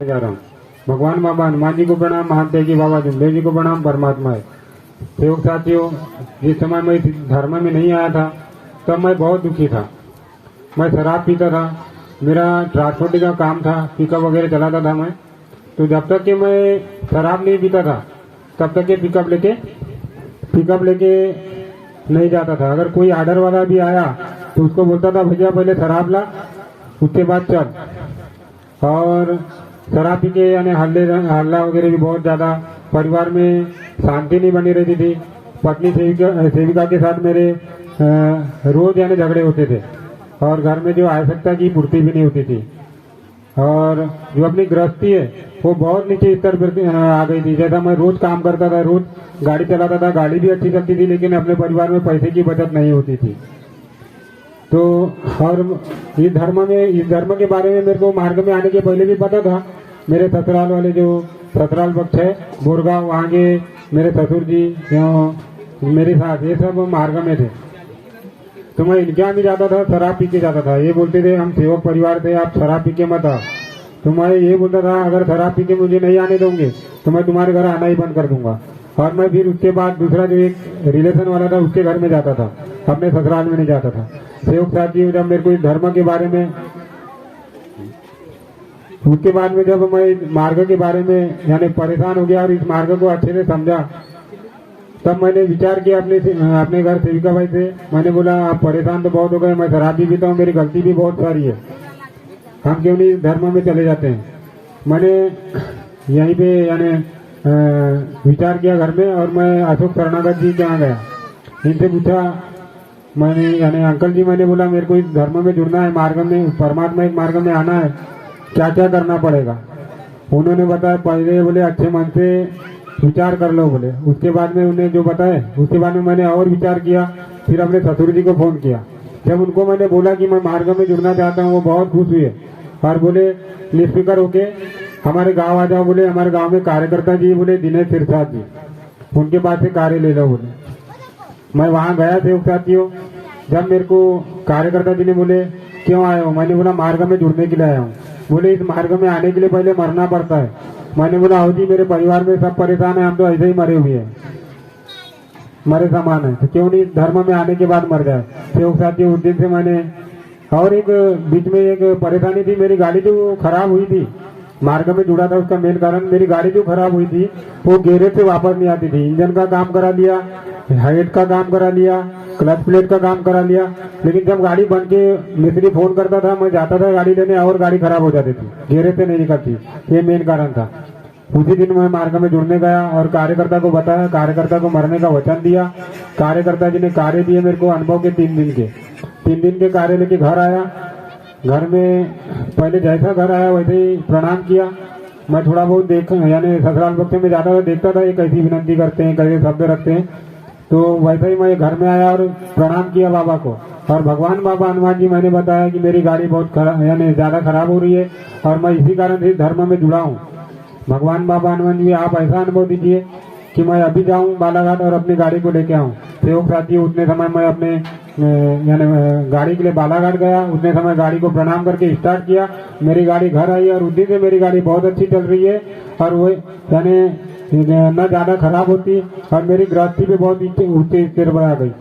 जा रहा हूँ। भगवान बाबा हनुमान जी को प्रणाम, महादेव जी बाबा जुमदेव जी को प्रणाम, परमात्मा है। सेवक साथियों, जिस समय मैं धर्म में नहीं आया था तब मैं बहुत दुखी था। मैं शराब पीता था, मेरा ट्रांसपोर्ट का काम था, पिकअप वगैरह चलाता था मैं। तो जब तक कि मैं शराब नहीं पीता था तब तक के पिकअप लेके नहीं जाता था। अगर कोई ऑर्डर वाला भी आया तो उसको बोलता था भैया पहले शराब ला, उसके बाद चल। और शराब पी के यानी हल्ला वगैरह भी बहुत ज्यादा, परिवार में शांति नहीं बनी रहती थी। पत्नी सेविका के साथ मेरे रोज यानी झगड़े होते थे और घर में जो आवश्यकता की पूर्ति भी नहीं होती थी। और जो अपनी गृहस्थी है वो बहुत नीचे स्तर पर आ गई थी। जैसा मैं रोज काम करता था, रोज गाड़ी चलाता था, गाड़ी भी अच्छी चलती थी, लेकिन अपने परिवार में पैसे की बचत नहीं होती थी। तो और इस धर्म के बारे में मेरे को मार्ग में आने के पहले भी पता था। मेरे ससुराल वाले जो ससुराल पक्ष है बोरगांव, वहाँ के मेरे ससुर जी, मेरे साथ, ये सब मार्ग में थे। तो मैं इनके यहाँ भी जाता था, शराब पी के जाता था। ये बोलते थे हम सेवक परिवार थे, आप शराब पी के मत आओ। तो मैं ये बोलता था अगर शराब पी के मुझे नहीं आने दोगे तो मैं तुम्हारे घर आना ही बंद कर दूंगा। और मैं फिर उसके बाद दूसरा जो एक रिलेशन वाला था उसके घर में जाता था, अपने ससुराल में नहीं जाता था। सेवक साथी, जब मेरे को इस धर्म के बारे में, उसके बाद में जब मैं मार्ग के बारे में यानी परेशान हो गया और इस मार्ग को अच्छे से समझा, तब मैंने विचार किया अपने घर सेविका भाई से। मैंने बोला आप परेशान तो बहुत हो गए, मैं शराब भी पीता हूँ, मेरी गलती भी बहुत सारी है, हम क्यों नहीं धर्म में चले जाते हैं। मैंने यहीं पे यानी विचार किया घर में, और मैं अशोक शरणागत जी के यहाँ गया। इनसे पूछा मैंने, यानी अंकल जी, मैंने बोला मेरे को इस धर्म में जुड़ना है, मार्ग में, परमात्मा एक मार्ग में आना है, क्या क्या करना पड़ेगा। उन्होंने बताया पहले बोले अच्छे मन से विचार कर लो बोले। उसके बाद में उन्हें जो बताए, उसके बाद में मैंने और विचार किया। फिर अपने ससुर जी को फोन किया। जब उनको मैंने बोला कि मैं मार्ग में जुड़ना चाहता हूँ, वो बहुत खुश हुए और बोले निस्पीकर होके हमारे गांव आ जाओ। बोले हमारे गांव में कार्यकर्ता जी बोले दिनेश सिरसाद जी, उनके पास से कार्य ले लो बोले। मैं वहां गया सेवक साथियों। जब मेरे को कार्यकर्ता जी ने बोले क्यों आए हो, मैंने बोला मार्ग में जुड़ने के लिए आया हूँ। बोले इस मार्ग में आने के लिए पहले मरना पड़ता है। मैंने बोला हो जी, मेरे परिवार में सब परेशान है, हम तो ऐसे ही मरे हुए हैं, मरे समान है, तो क्यों नहीं धर्म में आने के बाद मर जाए। सेवक साथियों, उस दिन से मैंने, और एक बीच में एक परेशानी थी, मेरी गाड़ी जो खराब हुई थी, मार्ग में जुड़ा था उसका मेन कारण, मेरी गाड़ी जो खराब हुई थी वो गैरेज से वापस नहीं आती थी। इंजन का काम करा लिया, हेड का काम करा लिया, क्लच प्लेट का काम करा लिया, लेकिन जब गाड़ी बन के मिस्त्री फोन करता था, मैं जाता था गाड़ी लेने और गाड़ी खराब हो जाती थी, गैरेज से नहीं निकलती। ये मेन कारण था। उसी दिन मैं मार्ग में जुड़ने गया और कार्यकर्ता को बताया, कार्यकर्ता को मरने का वचन दिया। कार्यकर्ता जी ने कार्य दिए मेरे को अनुभव के 3 दिन के कार्य लेके घर आया। घर में पहले जैसा घर आया वैसे ही प्रणाम किया। मैं थोड़ा बहुत यानी ससुराल पक्ष में जाता था, देखता था ये कैसी विनती करते हैं, कैसे शब्द रखते हैं। तो वैसे ही मैं घर में आया और प्रणाम किया बाबा को। और भगवान बाबा हनुमान जी, मैंने बताया कि मेरी गाड़ी बहुत यानी ज्यादा खराब हो रही है और मैं इसी कारण से धर्म में जुड़ा हूँ। भगवान बाबा हनुमान जी, आप ऐसा अनुभव दीजिए कि मैं अभी जाऊं बालाघाट और अपनी गाड़ी को लेके आऊं। सेवक साथी, उतने समय मैं अपने यानी गाड़ी के लिए बालाघाट गया। उतने समय गाड़ी को प्रणाम करके स्टार्ट किया, मेरी गाड़ी घर आई और उस दिन से मेरी गाड़ी बहुत अच्छी चल रही है और वो यानी न ज्यादा खराब होती और मेरी गृहस्थी पे बहुत ऊंचे स्तर पर आ गई।